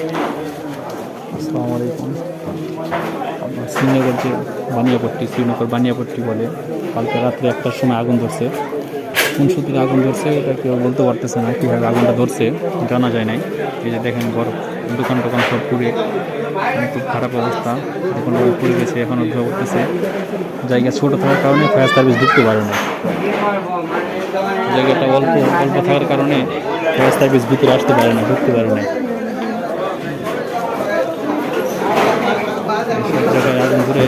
আসসালামু আলাইকুম। আপনার শ্রীনগর যে বানিয়াপট্টি, শ্রীনগর বানিয়াপট্টি বলে, কালকে রাত্রে 1টার সময় আগুন ধরছে। কোন সূত্রে আগুন ধরছে এটা কেউ বলতে পারতেছে না, কীভাবে আগুনটা ধরছে জানা যায় নাই। এই যে দেখেন দোকান টোকান সব পুড়ে, খুব খারাপ অবস্থা। দোকানটা পুড়ে গেছে, এখনও ধোয়া উঠতেছে। জায়গা ছোটো থাকার কারণে ফায়ার সার্ভিস ঢুকতে পারে না। জায়গাটা অল্প থাকার কারণে ফায়ার সার্ভিস ভিতরে আসতে পারে না, ঢুকতে পারে না। আগুন ধরে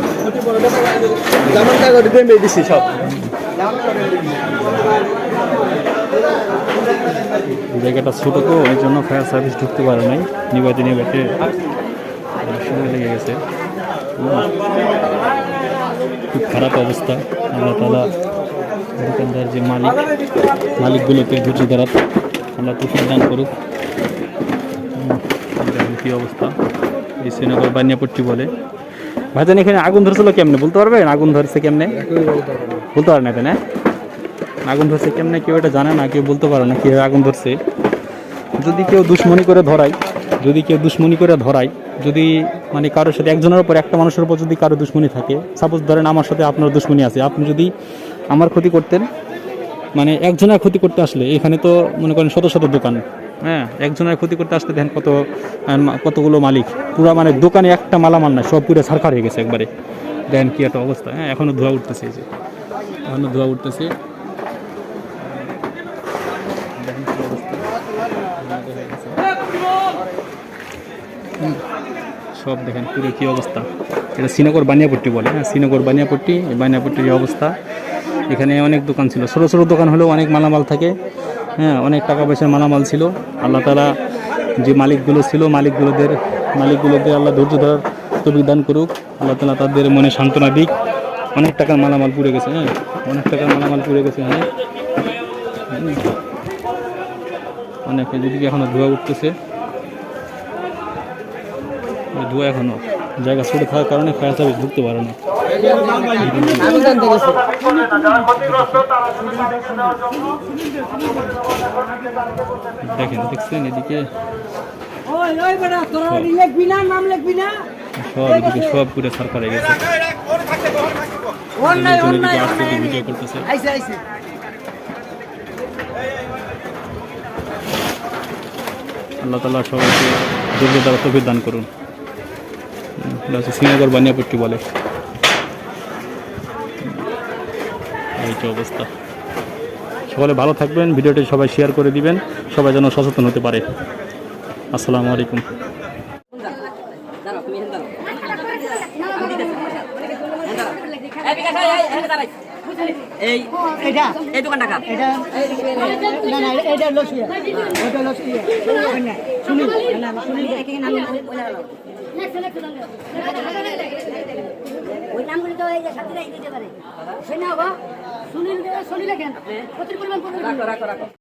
জায়গাটা ছোট, তো এই জন্য ফায়ার সার্ভিস ঢুকতে পারে নাই। নিবাতে সময় লেগে গেছে। খুব খারাপ অবস্থা। আল্লাহ তাআলা দোকানদার যে মালিকগুলোকে ধৈর্য ধরার আল্লাহ তৌফিক দান করুক। কি অবস্থা, এই শ্রীনগর বানিয়াপট্টি বলে। ভাইজান, এখানে আগুন ধরছিল কেমনে বলতে পারবেন? আগুন ধরছে কেমনে বলতে পারে না, তাই না? আগুন ধরছে কেমনে কেউ এটা জানে না, কেউ বলতে পারে না কীভাবে আগুন ধরছে। যদি কেউ দুশ্মনী করে ধরায়, যদি মানে কারোর সাথে একজনের উপর, একটা মানুষের উপর যদি কারো দুশ্মনী থাকে, সাপোজ ধরেন আমার সাথে আপনার দুশ্মনী আছে, আপনি যদি আমার ক্ষতি করতেন, মানে একজনের ক্ষতি করতে আসলে, এখানে তো মনে করেন শত শত দোকান, হ্যাঁ, একজনের ক্ষতি করতে আসতে দেখেন কতগুলো মালিক, পুরো মানে দোকানে একটা মালামাল না, সব পুরো ছারখার হয়ে গেছে একবারে। দেখেন কি একটা অবস্থা। হ্যাঁ, এখনও ধোঁয়া উঠতেছে, এই যে এখনও ধোঁয়া উঠতেছে। সব দেখেন পুরো কী অবস্থা। এটা শ্রীনগর বানিয়াপট্টি বলে। হ্যাঁ, শ্রীনগর বানিয়াপট্টি, এই বানিয়াপট্টির অবস্থা। এখানে অনেক দোকান ছিল, ছোটো ছোটো দোকান হলেও অনেক মালামাল থাকে। হ্যাঁ, অনেক টাকা পয়সার মালামাল ছিল। আল্লাহ তাআলা যে মালিকগুলো ছিল, মালিকগুলোদের আল্লাহ ধৈর্য ধরার তৌফিক দান করুক। আল্লাহ তাআলা তাদের মনে সান্ত্বনা দিক। অনেক টাকার মালামাল পুড়ে গেছে। হ্যাঁ, অনেক টাকার মালামাল পুড়ে গেছে। হ্যাঁ, অনেক, যেদিকে এখনও ধোঁয়া উঠতেছে। ধোঁয়া এখনও, জায়গা ছোটো থাকার কারণে ফায়ার সার্ভিস ঢুকতে পারে না। দেখছেন এদিকে সব পুরো সরকার হয়ে গেছে। ভিডিও করতেছে। আল্লাহ তাআলা সবাইকে ধৈর্য দ্বারা তৌফিক দান করুন। শ্রীনগর বানিয়াপট্টি বলে। এই তো অবস্থা। সকলে ভালো থাকবেন, ভিডিওটি সবাই শেয়ার করে দিবেন, সবাই যেন সচেতন হতে পারে। আসসালামু আলাইকুম। এই দোকান টাকা এটা না না এটা লসিয়া এটা লসিয়া শুনি না শুনি একে নাম ওই নামগুলো তো এই যে সাথে দিতে পারে শুনি না গো শুনি লেখেন কত পরিমাণ রাখো